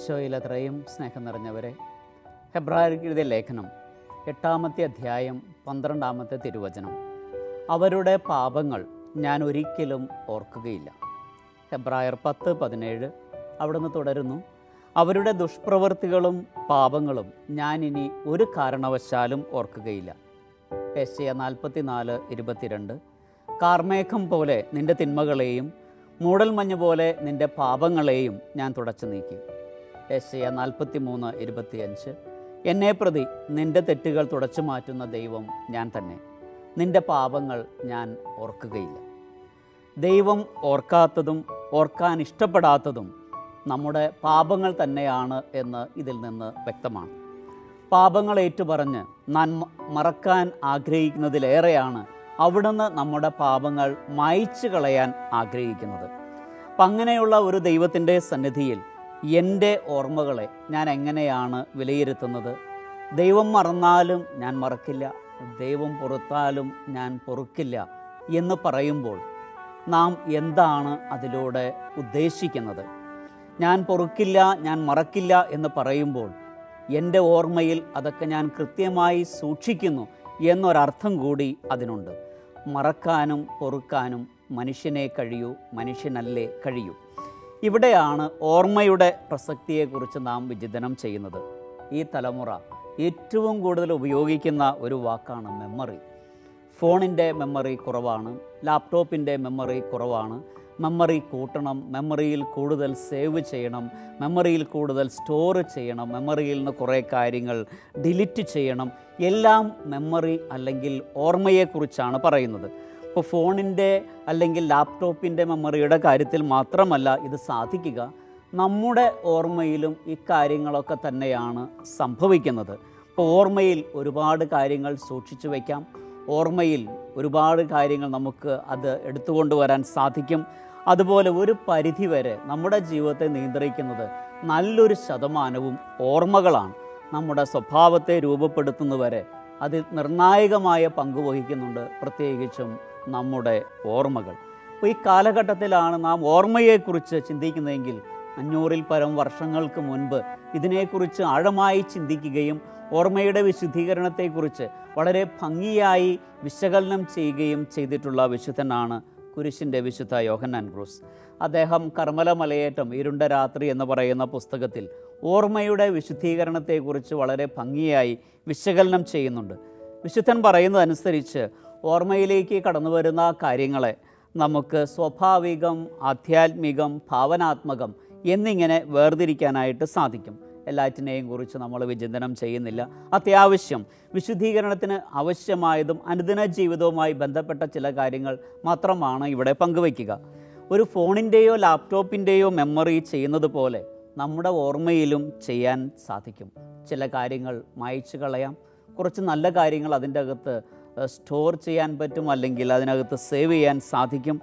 ഈശോയിൽ അത്രയും സ്നേഹം നിറഞ്ഞവരെ, ഹെബ്രായർക്ക് എഴുതിയ ലേഖനം 8-ാമത്തെ അധ്യായം 12-ാമത്തെ തിരുവചനം. അവരുടെ പാപങ്ങൾ ഞാൻ ഒരിക്കലും ഓർക്കുകയില്ല. ഹെബ്രായർ 10:17 അവിടുന്ന് തുടരുന്നു, അവരുടെ ദുഷ്പ്രവൃത്തികളും പാപങ്ങളും ഞാൻ ഇനി ഒരു കാരണവശാലും ഓർക്കുകയില്ല. യെശയ്യാ 44:22 കാർമേഘം പോലെ നിൻ്റെ തിന്മകളെയും മൂടൽമഞ്ഞ് പോലെ നിൻ്റെ പാപങ്ങളെയും ഞാൻ തുടച്ചു നീക്കി. യെശയ്യാ 43:25 എന്നെ പ്രതി നിൻ്റെ തെറ്റുകൾ തുടച്ചു മാറ്റുന്ന ദൈവം ഞാൻ തന്നെ, നിൻ്റെ പാപങ്ങൾ ഞാൻ ഓർക്കുകയില്ല. ദൈവം ഓർക്കാത്തതും ഓർക്കാൻ ഇഷ്ടപ്പെടാത്തതും നമ്മുടെ പാപങ്ങൾ തന്നെയാണ് എന്ന് ഇതിൽ നിന്ന് വ്യക്തമാണ്. പാപങ്ങൾ ഏറ്റുപറഞ്ഞ് മറക്കാൻ ആഗ്രഹിക്കുന്നതിലേറെയാണ് അവിടുന്ന് നമ്മുടെ പാപങ്ങൾ മായ്ച്ചു കളയാൻ ആഗ്രഹിക്കുന്നത്. അപ്പം അങ്ങനെയുള്ള ഒരു ദൈവത്തിൻ്റെ സന്നിധിയിൽ എൻ്റെ ഓർമ്മകളെ ഞാൻ എങ്ങനെയാണ് വിലയിരുത്തുന്നത്? ദൈവം മറന്നാലും ഞാൻ മറക്കില്ല, ദൈവം പൊറുത്താലും ഞാൻ പൊറുക്കില്ല എന്ന് പറയുമ്പോൾ നാം എന്താണ് അതിലൂടെ ഉദ്ദേശിക്കുന്നത്? ഞാൻ പൊറുക്കില്ല, ഞാൻ മറക്കില്ല എന്ന് പറയുമ്പോൾ എൻ്റെ ഓർമ്മയിൽ അതൊക്കെ ഞാൻ കൃത്യമായി സൂക്ഷിക്കുന്നു എന്നൊരർത്ഥം കൂടി അതിനുണ്ട്. മറക്കാനും പൊറുക്കാനും മനുഷ്യനെ കഴിയൂ, മനുഷ്യനല്ലേ കഴിയൂ. ഇവിടെയാണ് ഓർമ്മയുടെ പ്രസക്തിയെക്കുറിച്ച് നാം വിചിന്തനം ചെയ്യുന്നത്. ഈ തലമുറ ഏറ്റവും കൂടുതൽ ഉപയോഗിക്കുന്ന ഒരു വാക്കാണ് മെമ്മറി. ഫോണിൻ്റെ മെമ്മറി കുറവാണ്, ലാപ്ടോപ്പിൻ്റെ മെമ്മറി കുറവാണ്. മെമ്മറി കൂട്ടണം, മെമ്മറിയിൽ കൂടുതൽ സേവ് ചെയ്യണം, മെമ്മറിയിൽ കൂടുതൽ സ്റ്റോർ ചെയ്യണം, മെമ്മറിയിൽ നിന്ന് കുറേ കാര്യങ്ങൾ ഡിലീറ്റ് ചെയ്യണം. എല്ലാം മെമ്മറി അല്ലെങ്കിൽ ഓർമ്മയെക്കുറിച്ചാണ് പറയുന്നത്. ഇപ്പോൾ ഫോണിൻ്റെ അല്ലെങ്കിൽ ലാപ്ടോപ്പിൻ്റെ മെമ്മറിയുടെ കാര്യത്തിൽ മാത്രമല്ല ഇത് സാധിക്കുക, നമ്മുടെ ഓർമ്മയിലും ഇക്കാര്യങ്ങളൊക്കെ തന്നെയാണ് സംഭവിക്കുന്നത്. ഇപ്പോൾ ഓർമ്മയിൽ ഒരുപാട് കാര്യങ്ങൾ സൂക്ഷിച്ചു വയ്ക്കാം, ഓർമ്മയിൽ ഒരുപാട് കാര്യങ്ങൾ നമുക്ക് അത് എടുത്തുകൊണ്ടുവരാൻ സാധിക്കും. അതുപോലെ ഒരു പരിധിവരെ നമ്മുടെ ജീവിതത്തെ നിയന്ത്രിക്കുന്നത് നല്ലൊരു ശതമാനവും ഓർമ്മകളാണ്. നമ്മുടെ സ്വഭാവത്തെ രൂപപ്പെടുത്തുന്നവരെ അതിൽ നിർണായകമായ പങ്ക് വഹിക്കുന്നുണ്ട്, പ്രത്യേകിച്ചും നമ്മുടെ ഓർമ്മകൾ. അപ്പോൾ ഈ കാലഘട്ടത്തിലാണ് നാം ഓർമ്മയെക്കുറിച്ച് ചിന്തിക്കുന്നതെങ്കിൽ 500-ൽ പരം വർഷങ്ങൾക്ക് മുൻപ് ഇതിനെക്കുറിച്ച് ആഴമായി ചിന്തിക്കുകയും ഓർമ്മയുടെ വിശുദ്ധീകരണത്തെക്കുറിച്ച് വളരെ ഭംഗിയായി വിശകലനം ചെയ്യുകയും ചെയ്തിട്ടുള്ള വിശുദ്ധനാണ് കുരിശിൻ്റെ വിശുദ്ധ യോഹന്നാൻ ക്രൂസ്. അദ്ദേഹം കർമ്മല മലയേറ്റം ഇരുണ്ട രാത്രി എന്ന് പറയുന്ന പുസ്തകത്തിൽ ഓർമ്മയുടെ വിശുദ്ധീകരണത്തെക്കുറിച്ച് വളരെ ഭംഗിയായി വിശകലനം ചെയ്യുന്നുണ്ട്. വിശുദ്ധൻ പറയുന്നതനുസരിച്ച് ഓർമ്മയിലേക്ക് കടന്നു വരുന്ന കാര്യങ്ങളെ നമുക്ക് സ്വാഭാവികം, ആധ്യാത്മികം, ഭാവനാത്മകം എന്നിങ്ങനെ വേർതിരിക്കാനായിട്ട് സാധിക്കും. എല്ലാറ്റിനെയും കുറിച്ച് നമ്മൾ വിചിന്തനം ചെയ്യുന്നില്ല. അത്യാവശ്യം വിശുദ്ധീകരണത്തിന് ആവശ്യമായതും അനുദിന ജീവിതവുമായി ബന്ധപ്പെട്ട ചില കാര്യങ്ങൾ മാത്രമാണ് ഇവിടെ പങ്കുവയ്ക്കുക. ഒരു ഫോണിൻ്റെയോ ലാപ്ടോപ്പിൻ്റെയോ മെമ്മറി ചെയ്യുന്നത് പോലെ നമ്മുടെ ഓർമ്മയിലും ചെയ്യാൻ സാധിക്കും. ചില കാര്യങ്ങൾ മായ്ച്ചു കളയാം, കുറച്ച് നല്ല കാര്യങ്ങൾ അതിൻ്റെ അകത്ത് സ്റ്റോർ ചെയ്യാൻ പറ്റും, അല്ലെങ്കിൽ അതിനകത്ത് സേവ് ചെയ്യാൻ സാധിക്കും.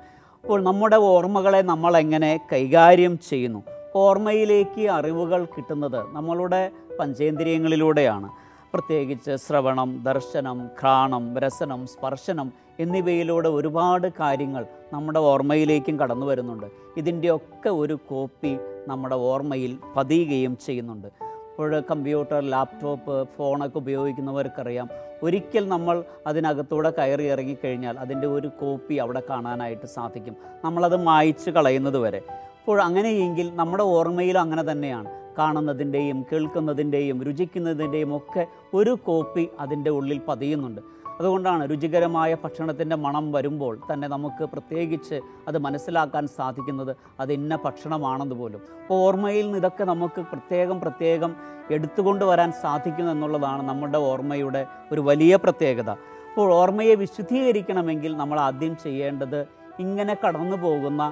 അപ്പോൾ നമ്മുടെ ഓർമ്മകളെ നമ്മൾ എങ്ങനെ കൈകാര്യം ചെയ്യുന്നു? ഓർമ്മയിലേക്ക് അറിവുകൾ കിട്ടുന്നത് നമ്മളുടെ പഞ്ചേന്ദ്രിയങ്ങളിലൂടെയാണ്. പ്രത്യേകിച്ച് ശ്രവണം, ദർശനം, ഘ്രാണം, രസനം, സ്പർശനം എന്നിവയിലൂടെ ഒരുപാട് കാര്യങ്ങൾ നമ്മുടെ ഓർമ്മയിലേക്കും കടന്നു വരുന്നുണ്ട്. ഇതിൻ്റെയൊക്കെ ഒരു കോപ്പി നമ്മുടെ ഓർമ്മയിൽ പതിയുകയും ചെയ്യുന്നുണ്ട്. ഇപ്പോൾ കമ്പ്യൂട്ടർ, ലാപ്ടോപ്പ്, ഫോണൊക്കെ ഉപയോഗിക്കുന്നവർക്കറിയാം, ഒരിക്കൽ നമ്മൾ അതിനകത്തൂടെ കയറി ഇറങ്ങിക്കഴിഞ്ഞാൽ അതിൻ്റെ ഒരു കോപ്പി അവിടെ കാണാനായിട്ട് സാധിക്കും, നമ്മളത് മായ്ച്ച് കളയുന്നത് വരെ. അപ്പോൾ അങ്ങനെയെങ്കിൽ നമ്മുടെ ഓർമ്മയിലും അങ്ങനെ തന്നെയാണ്. കാണുന്നതിൻ്റെയും കേൾക്കുന്നതിൻ്റെയും രുചിക്കുന്നതിൻ്റെയും ഒക്കെ ഒരു കോപ്പി അതിൻ്റെ ഉള്ളിൽ പതിയുന്നുണ്ട്. അതുകൊണ്ടാണ് രുചികരമായ ഭക്ഷണത്തിൻ്റെ മണം വരുമ്പോൾ തന്നെ നമുക്ക് പ്രത്യേകിച്ച് അത് മനസ്സിലാക്കാൻ സാധിക്കുന്നത് അത് ഇന്ന ഭക്ഷണമാണെന്ന് പോലും. അപ്പോൾ ഓർമ്മയിൽ നിന്ന് ഇതൊക്കെ നമുക്ക് പ്രത്യേകം എടുത്തുകൊണ്ട് വരാൻ സാധിക്കുന്നു എന്നുള്ളതാണ് നമ്മുടെ ഓർമ്മയുടെ ഒരു വലിയ പ്രത്യേകത. അപ്പോൾ ഓർമ്മയെ വിശുദ്ധീകരിക്കണമെങ്കിൽ നമ്മൾ ആദ്യം ചെയ്യേണ്ടത് ഇങ്ങനെ കടന്നു പോകുന്ന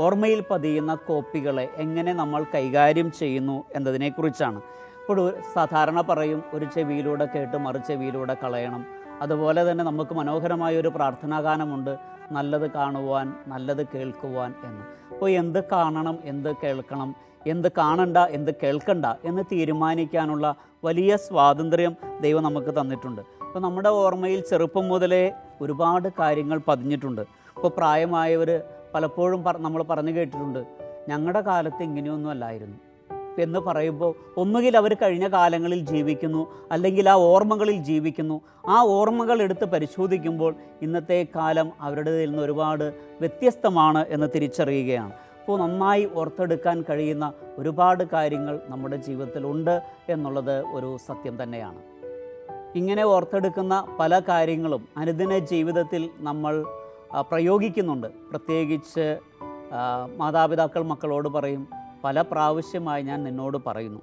ഓർമ്മയിൽ പതിയുന്ന കോപ്പികളെ എങ്ങനെ നമ്മൾ കൈകാര്യം ചെയ്യുന്നു എന്നതിനെക്കുറിച്ചാണ്. ഇപ്പോൾ സാധാരണ പറയും, ഒരു ചെവിയിലൂടെ കേട്ട് മറു ചെവിയിലൂടെ കളയണം. അതുപോലെ തന്നെ നമുക്ക് മനോഹരമായ ഒരു പ്രാർത്ഥനാഗാനമുണ്ട്, നല്ലത് കാണുവാൻ നല്ലത് കേൾക്കുവാൻ എന്ന്. അപ്പോൾ എന്ത് കാണണം, എന്ത് കേൾക്കണം, എന്ത് കാണണ്ട, എന്ത് കേൾക്കണ്ട എന്ന് തീരുമാനിക്കാനുള്ള വലിയ സ്വാതന്ത്ര്യം ദൈവം നമുക്ക് തന്നിട്ടുണ്ട്. അപ്പോൾ നമ്മുടെ ഓർമ്മയിൽ ചെറുപ്പം മുതലേ ഒരുപാട് കാര്യങ്ങൾ പതിഞ്ഞിട്ടുണ്ട്. ഇപ്പോൾ പ്രായമായവർ പലപ്പോഴും നമ്മൾ പറഞ്ഞു കേട്ടിട്ടുണ്ട്, ഞങ്ങളുടെ കാലത്ത് ഇങ്ങനെയൊന്നും അല്ലായിരുന്നു, എന്ന് പറയുമ്പോൾ ഒന്നുകിൽ അവർ കഴിഞ്ഞ കാലങ്ങളിൽ ജീവിക്കുന്നു, അല്ലെങ്കിൽ ആ ഓർമ്മകളിൽ ജീവിക്കുന്നു. ആ ഓർമ്മകൾ എടുത്ത് പരിശോധിക്കുമ്പോൾ ഇന്നത്തെ കാലം അവരുടേതിൽ നിന്ന് ഒരുപാട് വ്യത്യസ്തമാണ് എന്ന് തിരിച്ചറിയുകയാണ്. അപ്പോൾ നന്നായി ഓർത്തെടുക്കാൻ കഴിയുന്ന ഒരുപാട് കാര്യങ്ങൾ നമ്മുടെ ജീവിതത്തിലുണ്ട് എന്നുള്ളത് ഒരു സത്യം തന്നെയാണ്. ഇങ്ങനെ ഓർത്തെടുക്കുന്ന പല കാര്യങ്ങളും അനുദിന ജീവിതത്തിൽ നമ്മൾ പ്രയോഗിക്കുന്നുണ്ട്. പ്രത്യേകിച്ച് മാതാപിതാക്കൾ മക്കളോട് പറയും, പല പ്രാവശ്യമായി ഞാൻ നിന്നോട് പറയുന്നു,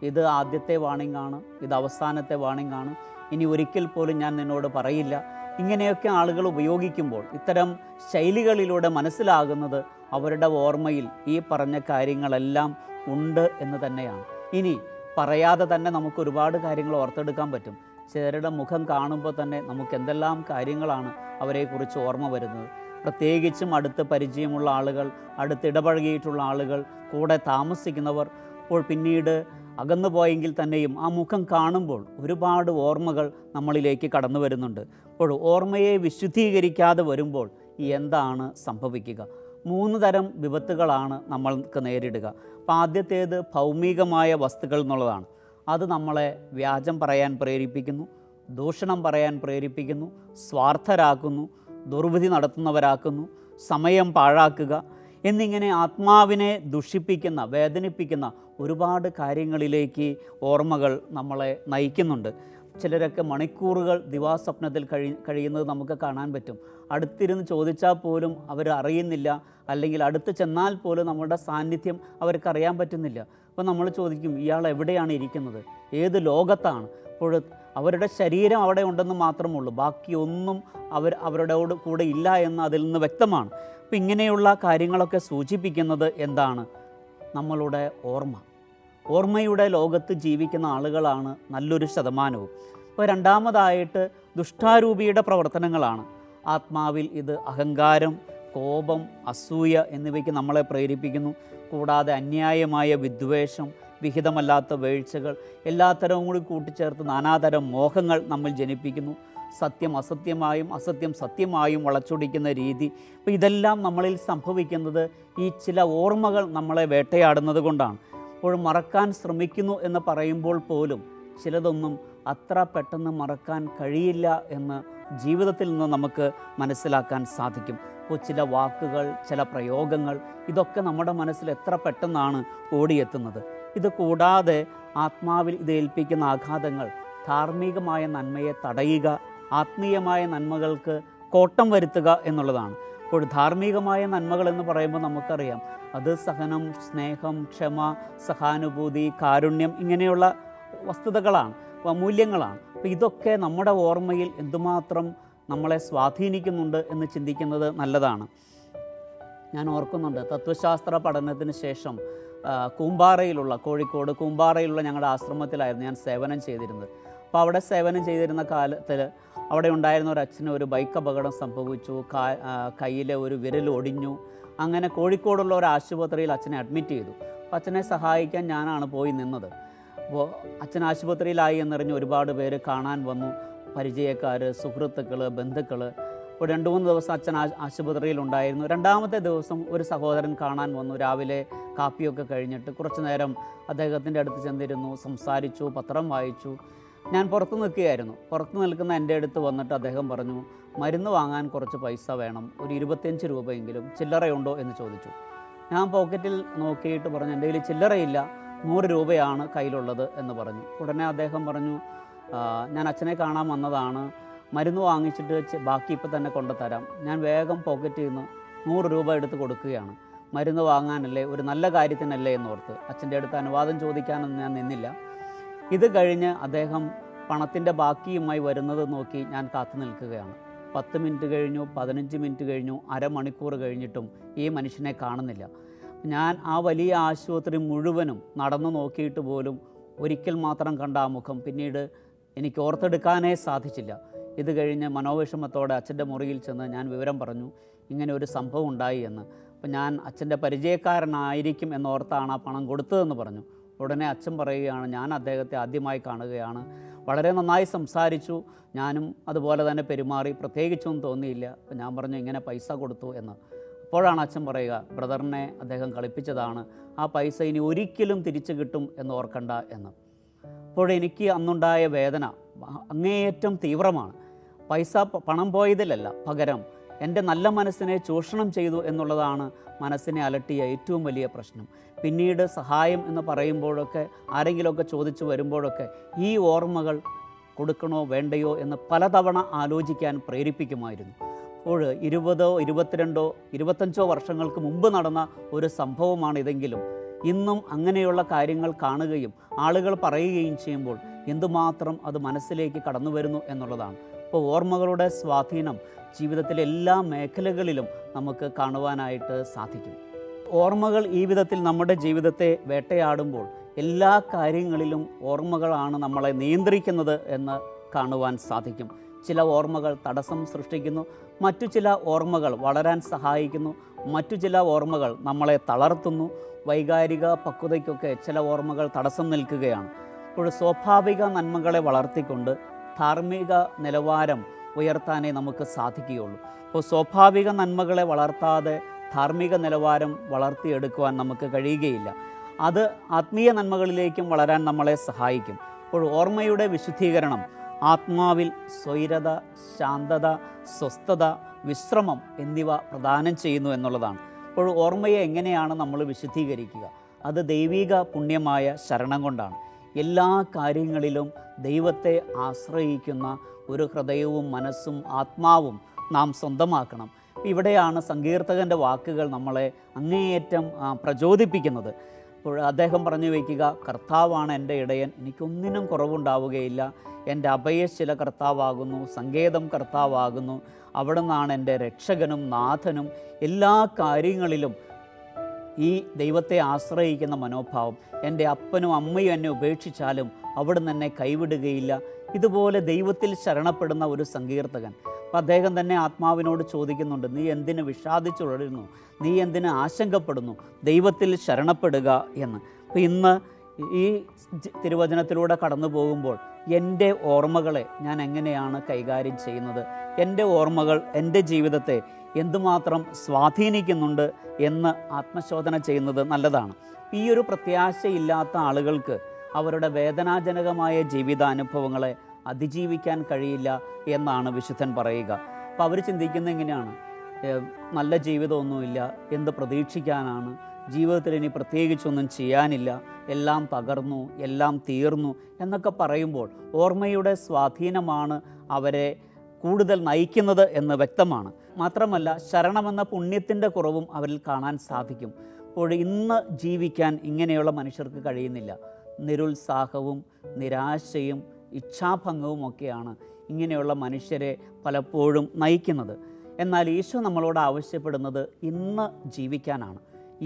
ഇത് ആദ്യത്തെ വാണിംഗ് ആണ്, ഇത് അവസാനത്തെ വാണിംഗ് ആണ്, ഇനി ഒരിക്കൽ പോലും ഞാൻ നിന്നോട് പറയില്ല. ഇങ്ങനെയൊക്കെ ആളുകൾ ഉപയോഗിക്കുമ്പോൾ ഇത്തരം ശൈലികളിലൂടെ മനസ്സിലാകുന്നത് അവരുടെ ഓർമ്മയിൽ ഈ പറഞ്ഞ കാര്യങ്ങളെല്ലാം ഉണ്ട് എന്ന് തന്നെയാണ്. ഇനി പറയാതെ തന്നെ നമുക്ക് ഒരുപാട് കാര്യങ്ങൾ ഓർത്തെടുക്കാൻ പറ്റും. ചിലരുടെ മുഖം കാണുമ്പോൾ തന്നെ നമുക്ക് എന്തെല്ലാം കാര്യങ്ങളാണ് അവരെക്കുറിച്ച് ഓർമ്മ വരുന്നത്. പ്രത്യേകിച്ചും അടുത്ത് പരിചയമുള്ള ആളുകൾ, അടുത്തിടപഴകിയിട്ടുള്ള ആളുകൾ, കൂടെ താമസിക്കുന്നവർ, അപ്പോൾ പിന്നീട് അകന്നു പോയെങ്കിൽ തന്നെയും ആ മുഖം കാണുമ്പോൾ ഒരുപാട് ഓർമ്മകൾ നമ്മളിലേക്ക് കടന്നു വരുന്നുണ്ട്. അപ്പോൾ ഓർമ്മയെ വിശുദ്ധീകരിക്കാതെ വരുമ്പോൾ എന്താണ് സംഭവിക്കുക? 3 തരം വിപത്തുകളാണ് നമ്മൾക്ക് നേരിടുക. അപ്പോൾ ആദ്യത്തേത് ഭൗമികമായ വസ്തുക്കൾ എന്നുള്ളതാണ്. അത് നമ്മളെ വ്യാജം പറയാൻ പ്രേരിപ്പിക്കുന്നു, ദൂഷണം പറയാൻ പ്രേരിപ്പിക്കുന്നു, സ്വാർത്ഥരാക്കുന്നു, ദുർവിധി നടത്തുന്നവരാക്കുന്നു, സമയം പാഴാക്കുക എന്നിങ്ങനെ ആത്മാവിനെ ദുഷിപ്പിക്കുന്ന, വേദനിപ്പിക്കുന്ന ഒരുപാട് കാര്യങ്ങളിലേക്ക് ഓർമ്മകൾ നമ്മളെ നയിക്കുന്നുണ്ട്. ചിലരൊക്കെ മണിക്കൂറുകൾ ദിവാസ്വപ്നത്തിൽ കഴിയുന്നത് നമുക്ക് കാണാൻ പറ്റും. അടുത്തിരുന്ന് ചോദിച്ചാൽ പോലും അവർ അറിയുന്നില്ല, അല്ലെങ്കിൽ അടുത്ത് ചെന്നാൽ പോലും നമ്മുടെ സാന്നിധ്യം അവർക്കറിയാൻ പറ്റുന്നില്ല. അപ്പോൾ നമ്മൾ ചോദിക്കും, ഇയാൾ എവിടെയാണ് ഇരിക്കുന്നത്, ഏത് ലോകത്താണ്? അപ്പോൾ അവരുടെ ശരീരം അവിടെ ഉണ്ടെന്ന് മാത്രമുള്ളൂ, ബാക്കിയൊന്നും അവരുടെ കൂടെ ഇല്ല എന്ന് അതിൽ നിന്ന് വ്യക്തമാണ്. അപ്പോൾ ഇങ്ങനെയുള്ള കാര്യങ്ങളൊക്കെ സൂചിപ്പിക്കുന്നത് എന്താണ്? നമ്മളുടെ ഓർമ്മയുടെ ലോകത്ത് ജീവിക്കുന്ന ആളുകളാണ് നല്ലൊരു ശതമാനവും. ഇപ്പോൾ രണ്ടാമതായിട്ട് ദുഷ്ടാരൂപിയുടെ പ്രവർത്തനങ്ങളാണ്. ആത്മാവിൽ ഇത് അഹങ്കാരം, കോപം, അസൂയ എന്നിവയ്ക്ക് നമ്മളെ പ്രേരിപ്പിക്കുന്നു. കൂടാതെ അന്യായമായ വിദ്വേഷം, വിഹിതമല്ലാത്ത വീഴ്ചകൾ, എല്ലാത്തരവും കൂടി കൂട്ടിച്ചേർത്ത് നാനാതരം മോഹങ്ങൾ നമ്മൾ ജനിപ്പിക്കുന്നു. സത്യം അസത്യമായും അസത്യം സത്യമായും വളച്ചൊടിക്കുന്ന രീതി. അപ്പോൾ ഇതെല്ലാം നമ്മളിൽ സംഭവിക്കുന്നത് ഈ ചില ഓർമ്മകൾ നമ്മളെ വേട്ടയാടുന്നത് കൊണ്ടാണ്. അപ്പോൾ മറക്കാൻ ശ്രമിക്കുന്നു എന്ന് പറയുമ്പോൾ പോലും ചിലതൊന്നും അത്ര പെട്ടെന്ന് മറക്കാൻ കഴിയില്ല എന്ന് ജീവിതത്തിൽ നിന്ന് നമുക്ക് മനസ്സിലാക്കാൻ സാധിക്കും. അപ്പോൾ ചില വാക്കുകൾ, ചില പ്രയോഗങ്ങൾ, ഇതൊക്കെ നമ്മുടെ മനസ്സിൽ എത്ര പെട്ടെന്നാണ് ഓടിയെത്തുന്നത്. ഇത് കൂടാതെ ആത്മാവിൽ ഇത് ഏൽപ്പിക്കുന്ന ആഘാതങ്ങൾ ധാർമ്മികമായ നന്മയെ തടയുക, ആത്മീയമായ നന്മകൾക്ക് കോട്ടം വരുത്തുക എന്നുള്ളതാണ്. അപ്പോൾ ധാർമ്മികമായ നന്മകൾ എന്ന് പറയുമ്പോൾ നമുക്കറിയാം, അത് സഹനം, സ്നേഹം, ക്ഷമ, സഹാനുഭൂതി, കാരുണ്യം, ഇങ്ങനെയുള്ള വസ്തുതകളാണ്, മൂല്യങ്ങളാണ്. അപ്പോൾ ഇതൊക്കെ നമ്മുടെ ഓർമ്മയിൽ എന്തുമാത്രം നമ്മളെ സ്വാധീനിക്കുന്നുണ്ട് എന്ന് ചിന്തിക്കുന്നത് നല്ലതാണ്. ഞാൻ ഓർക്കുന്നുണ്ട്, തത്വശാസ്ത്ര പഠനത്തിന് ശേഷം കോഴിക്കോട് കൂമ്പാറയിലുള്ള ഞങ്ങളുടെ ആശ്രമത്തിലായിരുന്നു ഞാൻ സേവനം ചെയ്തിരുന്നത്. അപ്പോൾ അവിടെ സേവനം ചെയ്തിരുന്ന കാലത്തിൽ അവിടെ ഉണ്ടായിരുന്ന ഒരു അച്ഛന് ഒരു ബൈക്ക് അപകടം സംഭവിച്ചു, കയ്യിലെ ഒരു വിരൽ ഒടിഞ്ഞു. അങ്ങനെ കോഴിക്കോടുള്ള ഒരു ആശുപത്രിയിൽ അച്ഛനെ അഡ്മിറ്റ് ചെയ്തു. അപ്പോൾ അച്ഛനെ സഹായിക്കാൻ ഞാനാണ് പോയി നിന്നത്. അപ്പോൾ അച്ഛൻ ആശുപത്രിയിലായി എന്നറിഞ്ഞ് ഒരുപാട് പേര് കാണാൻ വന്നു, പരിചയക്കാർ, സുഹൃത്തുക്കൾ, ബന്ധുക്കൾ. അപ്പോൾ 2-3 ദിവസം അച്ഛൻ ആശുപത്രിയിലുണ്ടായിരുന്നു. 2ാമത്തെ ദിവസം ഒരു സഹോദരൻ കാണാൻ വന്നു. രാവിലെ കാപ്പിയൊക്കെ കഴിഞ്ഞിട്ട് കുറച്ച് നേരം അദ്ദേഹത്തിൻ്റെ അടുത്ത് ചെന്നിരുന്നു, സംസാരിച്ചു, പത്രം വായിച്ചു. ഞാൻ പുറത്ത് നിൽക്കുകയായിരുന്നു. പുറത്ത് നിൽക്കുന്ന എൻ്റെ അടുത്ത് വന്നിട്ട് അദ്ദേഹം പറഞ്ഞു, മരുന്ന് വാങ്ങാൻ കുറച്ച് പൈസ വേണം, ഒരു 25 രൂപയെങ്കിലും ചില്ലറയുണ്ടോ എന്ന് ചോദിച്ചു. ഞാൻ പോക്കറ്റിൽ നോക്കിയിട്ട് പറഞ്ഞു, എൻ്റെ കയ്യിൽ ചില്ലറയില്ല, 100 രൂപയാണ് കയ്യിലുള്ളത് എന്ന് പറഞ്ഞു. ഉടനെ അദ്ദേഹം പറഞ്ഞു, ഞാൻ അച്ഛനെ കാണാൻ വന്നതാണ്, മരുന്ന് വാങ്ങിച്ചിട്ട് ബാക്കി ഇപ്പം തന്നെ കൊണ്ടുതരാം. ഞാൻ വേഗം പോക്കറ്റിൽ നിന്ന് 100 രൂപ എടുത്ത് കൊടുക്കുകയാണ്. മരുന്ന് വാങ്ങാനല്ലേ, ഒരു നല്ല കാര്യത്തിനല്ലേ എന്നോർത്ത്. അച്ഛൻ്റെ അടുത്ത് അനുവാദം ചോദിക്കാനൊന്നും ഞാൻ നിന്നില്ല. ഇത് കഴിഞ്ഞ് അദ്ദേഹം പണത്തിൻ്റെ ബാക്കിയുമായി വരുന്നത് നോക്കി ഞാൻ കാത്തു നിൽക്കുകയാണ്. 10 മിനിറ്റ് കഴിഞ്ഞു, 15 മിനിറ്റ് കഴിഞ്ഞു, അരമണിക്കൂർ കഴിഞ്ഞിട്ടും ഈ മനുഷ്യനെ കാണുന്നില്ല. ഞാൻ ആ വലിയ ആശുപത്രി മുഴുവനും നടന്നു നോക്കിയിട്ട് പോലും ഒരിക്കൽ മാത്രം കണ്ട ആ മുഖം പിന്നീട് എനിക്ക് ഓർത്തെടുക്കാനേ സാധിച്ചില്ല. ഇത് കഴിഞ്ഞ് മനോവിഷമത്തോടെ അച്ഛൻ്റെ മുറിയിൽ ചെന്ന് ഞാൻ വിവരം പറഞ്ഞു, ഇങ്ങനെ ഒരു സംഭവം ഉണ്ടായി എന്ന്. അപ്പം ഞാൻ അച്ഛൻ്റെ പരിചയക്കാരനായിരിക്കും എന്നോർത്താണ് ആ പണം കൊടുത്തതെന്ന് പറഞ്ഞു. ഉടനെ അച്ഛൻ പറയുകയാണ്, ഞാൻ അദ്ദേഹത്തെ ആദ്യമായി കാണുകയാണ്, വളരെ നന്നായി സംസാരിച്ചു, ഞാനും അതുപോലെ തന്നെ പെരുമാറി, പ്രത്യേകിച്ചൊന്നും തോന്നിയില്ല. അപ്പം ഞാൻ പറഞ്ഞു, ഇങ്ങനെ പൈസ കൊടുത്തു എന്ന്. അപ്പോഴാണ് അച്ഛൻ പറയുക, ബ്രദറിനെ അദ്ദേഹം കളിപ്പിച്ചതാണ്, ആ പൈസ ഇനി ഒരിക്കലും തിരിച്ചു കിട്ടും എന്ന് ഓർക്കണ്ട എന്ന്. അപ്പോഴെനിക്ക് അന്നുണ്ടായ വേദന അങ്ങേയറ്റം തീവ്രമാണ്. പണം പോയതിലല്ല, പകരം എൻ്റെ നല്ല മനസ്സിനെ ചൂഷണം ചെയ്തു എന്നുള്ളതാണ് മനസ്സിനെ അലട്ടിയ ഏറ്റവും വലിയ പ്രശ്നം. പിന്നീട് സഹായം എന്ന് പറയുമ്പോഴൊക്കെ, ആരെങ്കിലുമൊക്കെ ചോദിച്ചു വരുമ്പോഴൊക്കെ ഈ ഓർമ്മകൾ കൊടുക്കണോ വേണ്ടയോ എന്ന് പലതവണ ആലോചിക്കാൻ പ്രേരിപ്പിക്കുമായിരുന്നു. അപ്പോൾ 20, 22, 25 വർഷങ്ങൾക്ക് മുമ്പ് നടന്ന ഒരു സംഭവമാണിതെങ്കിലും ഇന്നും അങ്ങനെയുള്ള കാര്യങ്ങൾ കാണുകയും ആളുകൾ പറയുകയും ചെയ്യുമ്പോൾ എന്തുമാത്രം അത് മനസ്സിലേക്ക് കടന്നു വരുന്നു എന്നുള്ളതാണ്. അപ്പോൾ ഓർമ്മകളുടെ സ്വാധീനം ജീവിതത്തിലെ എല്ലാ മേഖലകളിലും നമുക്ക് കാണുവാനായിട്ട് സാധിക്കും. ഓർമ്മകൾ ഈ വിധത്തിൽ നമ്മുടെ ജീവിതത്തെ വേട്ടയാടുമ്പോൾ എല്ലാ കാര്യങ്ങളിലും ഓർമ്മകളാണ് നമ്മളെ നിയന്ത്രിക്കുന്നത് എന്ന് കാണുവാൻ സാധിക്കും. ചില ഓർമ്മകൾ തടസ്സം സൃഷ്ടിക്കുന്നു, മറ്റു ചില ഓർമ്മകൾ വളരാൻ സഹായിക്കുന്നു, മറ്റു ചില ഓർമ്മകൾ നമ്മളെ തളർത്തുന്നു. വൈകാരിക പക്വതയ്ക്കൊക്കെ ചില ഓർമ്മകൾ തടസ്സം നിൽക്കുകയാണ്. അപ്പോൾ സ്വാഭാവിക നന്മകളെ വളർത്തിക്കൊണ്ട് ധാർമ്മിക നിലവാരം ഉയർത്താനേ നമുക്ക് സാധിക്കുകയുള്ളൂ. അപ്പോൾ സ്വാഭാവിക നന്മകളെ വളർത്താതെ ധാർമ്മിക നിലവാരം വളർത്തിയെടുക്കുവാൻ നമുക്ക് കഴിയുകയില്ല. അത് ആത്മീയ നന്മകളിലേക്കും വളരാൻ നമ്മളെ സഹായിക്കും. അപ്പോൾ ഓർമ്മയുടെ വിശുദ്ധീകരണം ആത്മാവിൽ സ്വൈരത, ശാന്തത, സ്വസ്ഥത, വിശ്രമം എന്നിവ പ്രദാനം ചെയ്യുന്നു എന്നുള്ളതാണ്. അപ്പോൾ ഓർമ്മയെ എങ്ങനെയാണ് നമ്മൾ വിശുദ്ധീകരിക്കുക? അത് ദൈവിക പുണ്യമായ ശരണം കൊണ്ടാണ്. എല്ലാ കാര്യങ്ങളിലും ദൈവത്തെ ആശ്രയിക്കുന്ന ഒരു ഹൃദയവും മനസ്സും ആത്മാവും നാം സ്വന്തമാക്കണം. ഇവിടെയാണ് സങ്കീർത്തകൻ്റെ വാക്കുകൾ നമ്മളെ അങ്ങേയറ്റം പ്രചോദിപ്പിക്കുന്നത്. അപ്പോൾ അദ്ദേഹം പറഞ്ഞു വയ്ക്കുക, കർത്താവാണ് എൻ്റെ ഇടയൻ, എനിക്കൊന്നിനും കുറവുണ്ടാവുകയില്ല. എൻ്റെ അഭയശില കർത്താവാകുന്നു, സങ്കേതം കർത്താവാകുന്നു, അവിടെ നിന്നാണ് എൻ്റെ രക്ഷകനും നാഥനും. എല്ലാ കാര്യങ്ങളിലും ഈ ദൈവത്തെ ആശ്രയിക്കുന്ന മനോഭാവം. എൻ്റെ അപ്പനും അമ്മയും എന്നെ ഉപേക്ഷിച്ചാലും അവിടുന്ന് എന്നെ കൈവിടുകയില്ല. ഇതുപോലെ ദൈവത്തിൽ ശരണപ്പെടുന്ന ഒരു സങ്കീർത്തകൻ. അപ്പം അദ്ദേഹം തന്നെ ആത്മാവിനോട് ചോദിക്കുന്നുണ്ട്, നീ എന്തിന് വിഷാദിച്ചുഴലുന്നു, നീ എന്തിന് ആശങ്കപ്പെടുന്നു, ദൈവത്തിൽ ശരണപ്പെടുക എന്ന്. അപ്പം ഇന്ന് ഈ തിരുവചനത്തിലൂടെ കടന്നു പോകുമ്പോൾ എൻ്റെ ഓർമ്മകളെ ഞാൻ എങ്ങനെയാണ് കൈകാര്യം ചെയ്യുന്നത്, എൻ്റെ ഓർമ്മകൾ എൻ്റെ ജീവിതത്തെ എന്തുമാത്രം സ്വാധീനിക്കുന്നുണ്ട് എന്ന് ആത്മശോധന ചെയ്യുന്നത് നല്ലതാണ്. ഈ ഒരു പ്രത്യാശയില്ലാത്ത ആളുകൾക്ക് അവരുടെ വേദനാജനകമായ ജീവിതാനുഭവങ്ങളെ അതിജീവിക്കാൻ കഴിയില്ല എന്നാണ് വിശുദ്ധൻ പറയുക. അപ്പോൾ അവർ ചിന്തിക്കുന്നത് എങ്ങനെയാണ്, നല്ല ജീവിതമൊന്നുമില്ല, എന്ത് പ്രതീക്ഷിക്കാനാണ്, ജീവിതത്തിൽ ഇനി പ്രത്യേകിച്ചൊന്നും ചെയ്യാനില്ല, എല്ലാം തകർന്നു, എല്ലാം തീർന്നു എന്നൊക്കെ പറയുമ്പോൾ ഓർമ്മയുടെ സ്വാധീനമാണ് അവരെ കൂടുതൽ നയിക്കുന്നത് എന്ന് വ്യക്തമാണ്. മാത്രമല്ല ശരണമെന്ന പുണ്യത്തിൻ്റെ കുറവും അവരിൽ കാണാൻ സാധിക്കും. അപ്പോൾ ഇന്ന് ജീവിക്കാൻ ഇങ്ങനെയുള്ള മനുഷ്യർക്ക് കഴിയുന്നില്ല. നിരുത്സാഹവും നിരാശയും ഇച്ഛാഭംഗവും ഒക്കെയാണ് ഇങ്ങനെയുള്ള മനുഷ്യരെ പലപ്പോഴും നയിക്കുന്നത്. എന്നാൽ ഈശോ നമ്മളോട് ആവശ്യപ്പെടുന്നത് ഇന്ന് ജീവിക്കാനാണ്.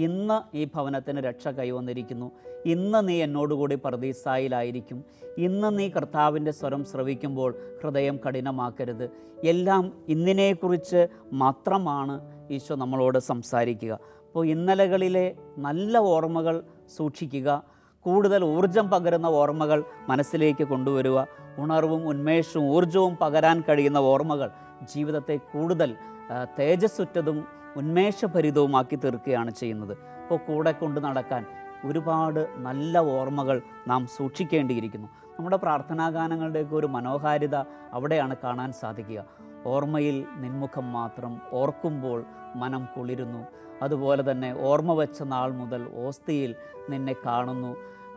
ഇന്ന് ഈ ഭവനത്തിന് രക്ഷ കൈവന്നിരിക്കുന്നു, ഇന്ന് നീ എന്നോടുകൂടി പർദീസായിലായിരിക്കും, ഇന്ന് നീ കർത്താവിൻ്റെ സ്വരം ശ്രവിക്കുമ്പോൾ ഹൃദയം കഠിനമാക്കരുത്. എല്ലാം ഇന്നിനെക്കുറിച്ച് മാത്രമാണ് ഈശോ നമ്മളോട് സംസാരിക്കുക. അപ്പോൾ ഇന്നലകളിലെ നല്ല ഓർമ്മകൾ സൂക്ഷിക്കുക, കൂടുതൽ ഊർജം പകരുന്ന ഓർമ്മകൾ മനസ്സിലേക്ക് കൊണ്ടുവരിക. ഉണർവും ഉന്മേഷവും ഊർജവും പകരാൻ കഴിയുന്ന ഓർമ്മകൾ ജീവിതത്തെ കൂടുതൽ തേജസ്സുറ്റതും ഉന്മേഷഭരിതവുമാക്കി തീർക്കുകയാണ് ചെയ്യുന്നത്. അപ്പോൾ കൂടെ കൊണ്ട് നടക്കാൻ ഒരുപാട് നല്ല ഓർമ്മകൾ നാം സൂക്ഷിക്കേണ്ടിയിരിക്കുന്നു. നമ്മുടെ പ്രാർത്ഥനാഗാനങ്ങളുടെയൊക്കെ ഒരു മനോഹാരിത അവിടെയാണ് കാണാൻ സാധിക്കുക. ഓർമ്മയിൽ നിൻമുഖം മാത്രം ഓർക്കുമ്പോൾ മനം കുളിരുന്നു. അതുപോലെ തന്നെ ഓർമ്മ വെച്ച നാൾ മുതൽ ഓസ്തിയിൽ നിന്നെ കാണുന്നു.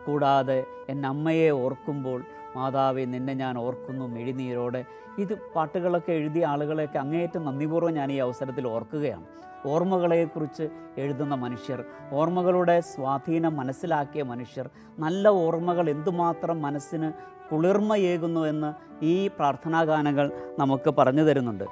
കൂടാതെ എൻ്റെ അമ്മയെ ഓർക്കുമ്പോൾ മാതാവേ നിന്നെ ഞാൻ ഓർക്കുന്നു മിഴിനീരോടെ. ഇത് പാട്ടുകളൊക്കെ എഴുതിയ ആളുകളെയൊക്കെ അങ്ങേയറ്റം നന്ദിപൂർവ്വം ഞാൻ ഈ അവസരത്തിൽ ഓർക്കുകയാണ്. ഓർമ്മകളെക്കുറിച്ച് എഴുതുന്ന മനുഷ്യർ, ഓർമ്മകളുടെ സ്വാധീനം മനസ്സിലാക്കിയ മനുഷ്യർ, നല്ല ഓർമ്മകൾ എന്തുമാത്രം മനസ്സിന് കുളിർമയേകുന്നു എന്ന് ഈ പ്രാർത്ഥനാഗാനങ്ങൾ നമുക്ക് പറഞ്ഞു തരുന്നുണ്ട്.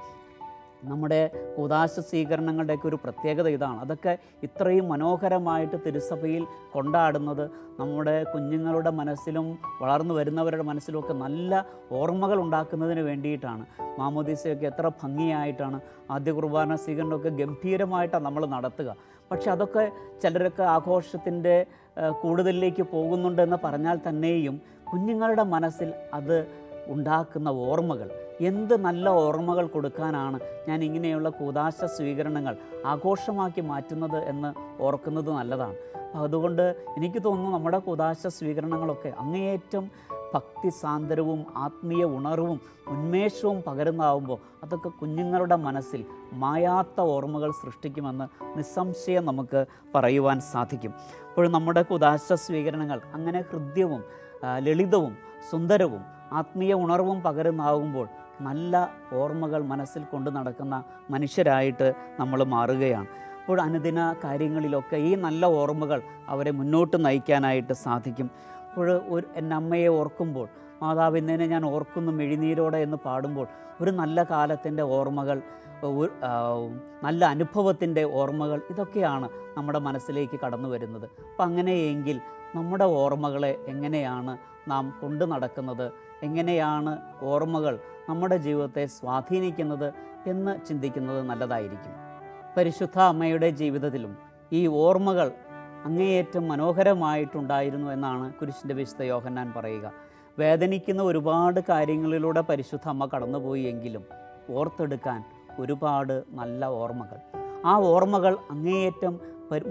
നമ്മുടെ കൂദാശ സ്വീകരണങ്ങളുടെയൊക്കെ ഒരു പ്രത്യേകത ഇതാണ്. അതൊക്കെ ഇത്രയും മനോഹരമായിട്ട് തിരുസഭയിൽ കൊണ്ടാടുന്നത് നമ്മുടെ കുഞ്ഞുങ്ങളുടെ മനസ്സിലും വളർന്നു വരുന്നവരുടെ മനസ്സിലുമൊക്കെ നല്ല ഓർമ്മകൾ ഉണ്ടാക്കുന്നതിന് വേണ്ടിയിട്ടാണ്. മാമോദീസയൊക്കെ എത്ര ഭംഗിയായിട്ടാണ്, ആദ്യ കുർബാന സ്വീകരണമൊക്കെ ഗംഭീരമായിട്ടാണ് നമ്മൾ നടത്തുക. പക്ഷെ അതൊക്കെ ചിലരൊക്കെ ആഘോഷത്തിൻ്റെ കൂടുതലിലേക്ക് പോകുന്നുണ്ടെന്ന് പറഞ്ഞാൽ തന്നെയും കുഞ്ഞുങ്ങളുടെ മനസ്സിൽ അത് ഉണ്ടാക്കുന്ന ഓർമ്മകൾ എന്ത് നല്ല ഓർമ്മകൾ കൊടുക്കാനാണ് ഞാൻ ഇങ്ങനെയുള്ള കൂദാശ സ്വീകരണങ്ങൾ ആഘോഷമാക്കി മാറ്റുന്നത് എന്ന് ഓർക്കുന്നത് നല്ലതാണ്. അപ്പോൾ അതുകൊണ്ട് എനിക്ക് തോന്നുന്നു നമ്മുടെ കൂദാശ സ്വീകരണങ്ങളൊക്കെ അങ്ങേയറ്റം ഭക്തിസാന്ദ്രവും ആത്മീയ ഉണർവും ഉന്മേഷവും പകരുന്നതാവുമ്പോൾ അതൊക്കെ കുഞ്ഞുങ്ങളുടെ മനസ്സിൽ മായാത്ത ഓർമ്മകൾ സൃഷ്ടിക്കുമെന്ന് നിസ്സംശയം നമുക്ക് പറയുവാൻ സാധിക്കും. അപ്പോൾ നമ്മുടെ കൂദാശ സ്വീകരണങ്ങൾ അങ്ങനെ ഹൃദ്യവും ലളിതവും സുന്ദരവും ആത്മീയ ഉണർവും പകരുന്നതാകുമ്പോൾ നല്ല ഓർമ്മകൾ മനസ്സിൽ കൊണ്ടു നടക്കുന്ന മനുഷ്യരായിട്ട് നമ്മൾ മാറുകയാണ്. അപ്പോൾ അനുദിന കാര്യങ്ങളിലൊക്കെ ഈ നല്ല ഓർമ്മകൾ അവരെ മുന്നോട്ട് നയിക്കാനായിട്ട് സാധിക്കും. അപ്പോൾ എൻ്റെ അമ്മയെ ഓർക്കുമ്പോൾ മാതാവ് ഇന്നേനെ ഞാൻ ഓർക്കുന്നു മിഴിനീരോടെ എന്ന് പാടുമ്പോൾ ഒരു നല്ല കാലത്തിൻ്റെ ഓർമ്മകൾ, നല്ല അനുഭവത്തിൻ്റെ ഓർമ്മകൾ, ഇതൊക്കെയാണ് നമ്മുടെ മനസ്സിലേക്ക് കടന്നു വരുന്നത്. അപ്പം അങ്ങനെയെങ്കിൽ നമ്മുടെ ഓർമ്മകളെ എങ്ങനെയാണ് നാം കൊണ്ടു നടക്കുന്നത്, എങ്ങനെയാണ് ഓർമ്മകൾ നമ്മുടെ ജീവിതത്തെ സ്വാധീനിക്കുന്നത് എന്ന് ചിന്തിക്കുന്നത് നല്ലതായിരിക്കും. പരിശുദ്ധ അമ്മയുടെ ജീവിതത്തിലും ഈ ഓർമ്മകൾ അങ്ങേയറ്റം മനോഹരമായിട്ടുണ്ടായിരുന്നു എന്നാണ് കുരിശിൻ്റെ വിശുദ്ധ യോഹന്നാൻ പറയുക. വേദനിക്കുന്ന ഒരുപാട് കാര്യങ്ങളിലൂടെ പരിശുദ്ധ അമ്മ കടന്നുപോയി എങ്കിലും ഓർത്തെടുക്കാൻ ഒരുപാട് നല്ല ഓർമ്മകൾ, ആ ഓർമ്മകൾ അങ്ങേയറ്റം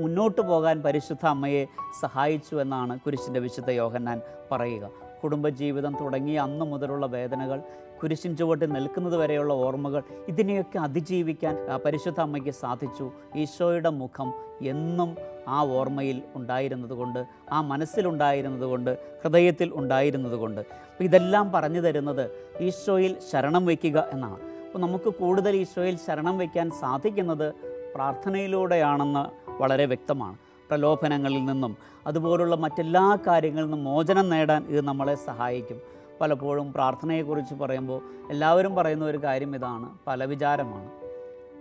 മുന്നോട്ട് പോകാൻ പരിശുദ്ധ അമ്മയെ സഹായിച്ചു എന്നാണ് കുരിശിൻ്റെ വിശുദ്ധ യോഹന്നാൻ പറയുക. കുടുംബജീവിതം തുടങ്ങിയ അന്ന് മുതലുള്ള വേദനകൾ, കുരിശിൻ ചുവട്ടിൽ നിൽക്കുന്നത് വരെയുള്ള ഓർമ്മകൾ, ഇതിനെയൊക്കെ അതിജീവിക്കാൻ പരിശുദ്ധ അമ്മയ്ക്ക് സാധിച്ചു. ഈശോയുടെ മുഖം എന്നും ആ ഓർമ്മയിൽ ഉണ്ടായിരുന്നത് കൊണ്ട്, ആ മനസ്സിലുണ്ടായിരുന്നത് കൊണ്ട്, ഹൃദയത്തിൽ ഉണ്ടായിരുന്നത് കൊണ്ട്. അപ്പോൾ ഇതെല്ലാം പറഞ്ഞു തരുന്നത് ഈശോയിൽ ശരണം വയ്ക്കുക എന്നാണ്. അപ്പോൾ നമുക്ക് കൂടുതൽ ഈശോയിൽ ശരണം വയ്ക്കാൻ സാധിക്കുന്നത് പ്രാർത്ഥനയിലൂടെയാണെന്ന് വളരെ വ്യക്തമാണ്. പ്രലോഭനങ്ങളിൽ നിന്നും അതുപോലുള്ള മറ്റെല്ലാ കാര്യങ്ങളിൽ നിന്നും മോചനം നേടാൻ ഇത് നമ്മളെ സഹായിക്കും. പലപ്പോഴും പ്രാർത്ഥനയെക്കുറിച്ച് പറയുമ്പോൾ എല്ലാവരും പറയുന്ന ഒരു കാര്യം ഇതാണ്, പലവിചാരമാണ്.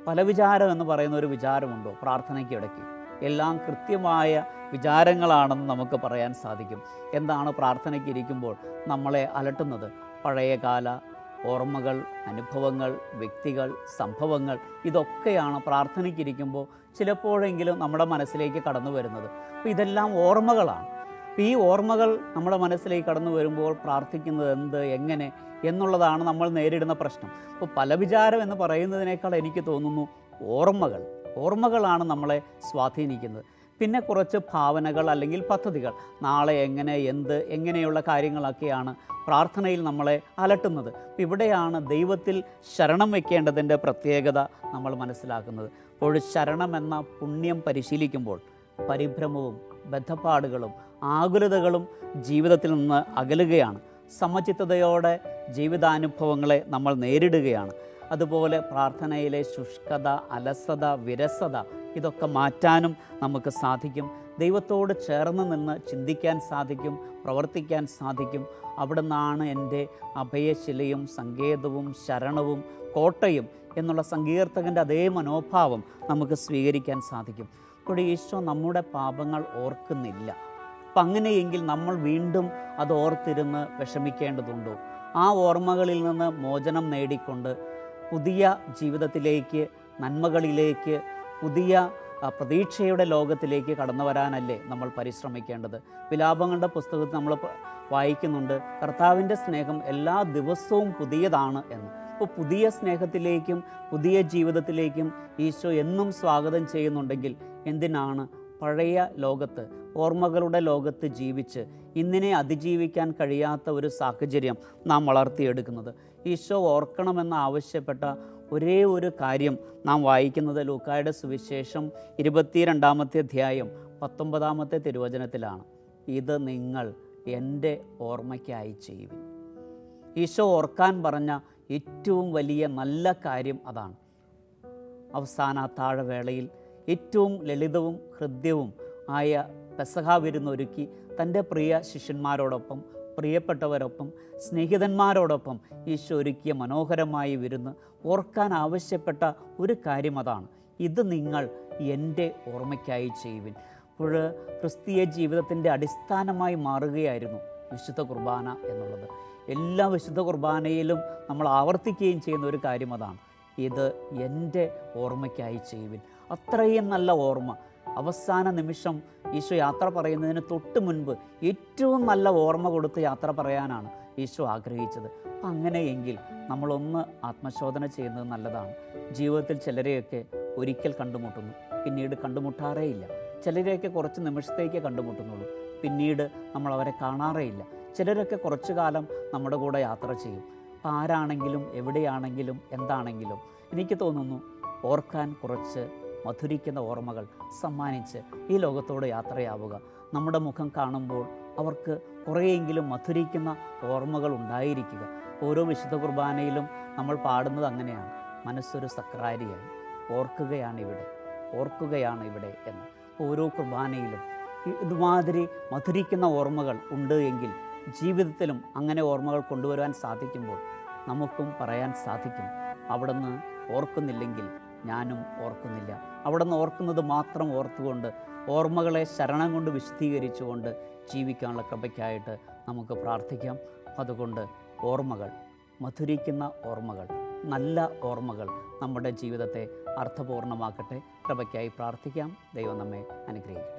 പലവിചാരം എന്ന് പറയുന്ന ഒരു വിചാരമുണ്ടോ പ്രാർത്ഥനയ്ക്കിടയ്ക്ക്? എല്ലാം കൃത്യമായ വിചാരങ്ങളാണെന്ന് നമുക്ക് പറയാൻ സാധിക്കും. എന്താണ് പ്രാർത്ഥനയ്ക്കിരിക്കുമ്പോൾ നമ്മളെ അലട്ടുന്നത്? പഴയകാല ഓർമ്മകൾ, അനുഭവങ്ങൾ, വ്യക്തികൾ, സംഭവങ്ങൾ, ഇതൊക്കെയാണ് പ്രാർത്ഥനയ്ക്കിരിക്കുമ്പോൾ ചിലപ്പോഴെങ്കിലും നമ്മുടെ മനസ്സിലേക്ക് കടന്നു വരുന്നത്. അപ്പോൾ ഇതെല്ലാം ഓർമ്മകളാണ്. അപ്പോൾ ഈ ഓർമ്മകൾ നമ്മുടെ മനസ്സിലേക്ക് കടന്നു വരുമ്പോൾ പ്രാർത്ഥിക്കുന്നത് എന്ത്, എങ്ങനെ എന്നുള്ളതാണ് നമ്മൾ നേരിടുന്ന പ്രശ്നം. അപ്പോൾ പല വിചാരം എന്ന് പറയുന്നതിനേക്കാൾ എനിക്ക് തോന്നുന്നു ഓർമ്മകളാണ് നമ്മളെ സ്വാധീനിക്കുന്നത്. പിന്നെ കുറച്ച് ഭാവനകൾ അല്ലെങ്കിൽ പദ്ധതികൾ, നാളെ എങ്ങനെ, എന്ത്, എങ്ങനെയുള്ള കാര്യങ്ങളൊക്കെയാണ് പ്രാർത്ഥനയിൽ നമ്മളെ അലട്ടുന്നത്. ഇവിടെയാണ് ദൈവത്തിൽ ശരണം വയ്ക്കേണ്ടതിൻ്റെ പ്രത്യേകത നമ്മൾ മനസ്സിലാക്കുന്നത്. അപ്പോൾ ശരണം എന്ന പുണ്യം പരിശീലിക്കുമ്പോൾ പരിഭ്രമവും ബദ്ധപ്പാടുകളും ആകുലതകളും ജീവിതത്തിൽ നിന്ന് അകലുകയാണ്. സമചിത്തതയോടെ ജീവിതാനുഭവങ്ങളെ നമ്മൾ നേരിടുകയാണ്. അതുപോലെ പ്രാർത്ഥനയിലെ ശുഷ്കത, അലസത, വിരസത, ഇതൊക്കെ മാറ്റാനും നമുക്ക് സാധിക്കും. ദൈവത്തോട് ചേർന്ന് നിന്ന് ചിന്തിക്കാൻ സാധിക്കും, പ്രവർത്തിക്കാൻ സാധിക്കും. അവിടെ നിന്നാണ് എൻ്റെ അഭയശിലയും സങ്കേതവും ശരണവും കോട്ടയും എന്നുള്ള സങ്കീർത്തകൻ്റെ അതേ മനോഭാവം നമുക്ക് സ്വീകരിക്കാൻ സാധിക്കും. ഇവിടെ ഈശോ നമ്മുടെ പാപങ്ങൾ ഓർക്കുന്നില്ല. അപ്പം അങ്ങനെയെങ്കിൽ നമ്മൾ വീണ്ടും അത് ഓർത്തിരുന്ന് വിഷമിക്കേണ്ടതുണ്ടോ? ആ ഓർമ്മകളിൽ നിന്ന് മോചനം നേടിക്കൊണ്ട് പുതിയ ജീവിതത്തിലേക്ക്, നന്മകളിലേക്ക്, പുതിയ പ്രതീക്ഷയുടെ ലോകത്തിലേക്ക് കടന്നു വരാനല്ലേ നമ്മൾ പരിശ്രമിക്കേണ്ടത്. വിലാപങ്ങളുടെ പുസ്തകത്തിൽ നമ്മൾ വായിക്കുന്നുണ്ട്, കർത്താവിൻ്റെ സ്നേഹം എല്ലാ ദിവസവും പുതിയതാണ് എന്ന്. അപ്പോൾ പുതിയ സ്നേഹത്തിലേക്കും പുതിയ ജീവിതത്തിലേക്കും ഈശോ എന്നും സ്വാഗതം ചെയ്യുന്നുണ്ടെങ്കിൽ എന്തിനാണ് പഴയ ലോകത്ത്, ഓർമ്മകളുടെ ലോകത്ത് ജീവിച്ച് ഇന്നിനെ അതിജീവിക്കാൻ കഴിയാത്ത ഒരു സാഹചര്യം നാം വളർത്തിയെടുക്കുന്നത്? ഈശോ ഓർക്കണമെന്ന് ആവശ്യപ്പെട്ട ഒരേ ഒരു കാര്യം നാം വായിക്കുന്നത് ലൂക്കായുടെ സുവിശേഷം 22-ാമത്തെ അധ്യായം 19-ാമത്തെ തിരുവചനത്തിലാണ്. ഇത് നിങ്ങൾ എൻ്റെ ഓർമ്മയ്ക്കായി ചെയ്യുവിൻ. ഈശോ ഓർക്കാൻ പറഞ്ഞ ഏറ്റവും വലിയ നല്ല കാര്യം അതാണ്. അവസാന അത്താഴവേളയിൽ ഏറ്റവും ലളിതവും ഹൃദ്യവും ആയ പെസഹ വിരുന്നൊരുക്കി തൻ്റെ പ്രിയ ശിഷ്യന്മാരോടൊപ്പം, പ്രിയപ്പെട്ടവരൊപ്പം, സ്നേഹിതന്മാരോടൊപ്പം ഈശോ ഒരുക്കിയ മനോഹരമായ വിരുന്ന് ഓർക്കാൻ ആവശ്യപ്പെട്ട ഒരു കാര്യം അതാണ്. ഇത് നിങ്ങൾ എൻ്റെ ഓർമ്മയ്ക്കായി ചെയ്യുവിൻ. അപ്പോൾ ക്രിസ്തീയ ജീവിതത്തിൻ്റെ അടിസ്ഥാനമായി മാറുകയായിരുന്നു വിശുദ്ധ കുർബാന എന്നുള്ളത്. എല്ലാ വിശുദ്ധ കുർബാനയിലും നമ്മൾ ആവർത്തിക്കുകയും ചെയ്യുന്ന ഒരു കാര്യം അതാണ്, ഇത് എൻ്റെ ഓർമ്മയ്ക്കായി ചെയ്യുവിൻ. അത്രയും നല്ല ഓർമ്മ. അവസാന നിമിഷം ഈശോ യാത്ര പറയുന്നതിന് തൊട്ട് മുൻപ് ഏറ്റവും നല്ല ഓർമ്മ കൊടുത്ത് യാത്ര പറയാനാണ് ഈശോ ആഗ്രഹിച്ചത്. അപ്പം അങ്ങനെയെങ്കിൽ നമ്മളൊന്ന് ആത്മശോധന ചെയ്യുന്നത് നല്ലതാണ്. ജീവിതത്തിൽ ചിലരെയൊക്കെ ഒരിക്കൽ കണ്ടുമുട്ടുന്നു, പിന്നീട് കണ്ടുമുട്ടാറേയില്ല. ചിലരെയൊക്കെ കുറച്ച് നിമിഷത്തേക്ക് കണ്ടുമുട്ടുന്നുള്ളൂ, പിന്നീട് നമ്മൾ അവരെ കാണാറേയില്ല. ചിലരൊക്കെ കുറച്ചു കാലം നമ്മുടെ കൂടെ യാത്ര ചെയ്യും. ആരാണെങ്കിലും എവിടെയാണെങ്കിലും എന്താണെങ്കിലും എനിക്ക് തോന്നുന്നു ഓർക്കാൻ കുറച്ച് മധുരിക്കുന്ന ഓർമ്മകൾ സമ്മാനിച്ച് ഈ ലോകത്തോട് യാത്രയാവുക. നമ്മുടെ മുഖം കാണുമ്പോൾ അവർക്ക് കുറേയെങ്കിലും മധുരിക്കുന്ന ഓർമ്മകൾ ഉണ്ടായിരിക്കുക. ഓരോ വിശുദ്ധ കുർബാനയിലും നമ്മൾ പാടുന്നത് അങ്ങനെയാണ്, മനസ്സൊരു സക്രാരിയായി ഓർക്കുകയാണ് ഇവിടെ എന്ന്. ഓരോ കുർബാനയിലും ഇതുമാതിരി മധുരിക്കുന്ന ഓർമ്മകൾ ഉണ്ട് എങ്കിൽ ജീവിതത്തിലും അങ്ങനെ ഓർമ്മകൾ കൊണ്ടുവരുവാൻ സാധിക്കുമ്പോൾ നമുക്കും പറയാൻ സാധിക്കും, അവിടുന്ന് ഓർക്കുന്നില്ലെങ്കിൽ ഞാനും ഓർക്കുന്നില്ല. അവിടുന്ന് ഓർക്കുന്നത് മാത്രം ഓർത്തുകൊണ്ട് ഓർമ്മകളെ ശരണം കൊണ്ട് വിശുദ്ധീകരിച്ചുകൊണ്ട് ജീവിക്കാനുള്ള കൃപയ്ക്കായിട്ട് നമുക്ക് പ്രാർത്ഥിക്കാം. അതുകൊണ്ട് ഓർമ്മകൾ, മധുരിക്കുന്ന ഓർമ്മകൾ, നല്ല ഓർമ്മകൾ നമ്മുടെ ജീവിതത്തെ അർത്ഥപൂർണ്ണമാക്കട്ടെ. കൃപയ്ക്കായി പ്രാർത്ഥിക്കാം. ദൈവം നമ്മെ അനുഗ്രഹിക്കട്ടെ.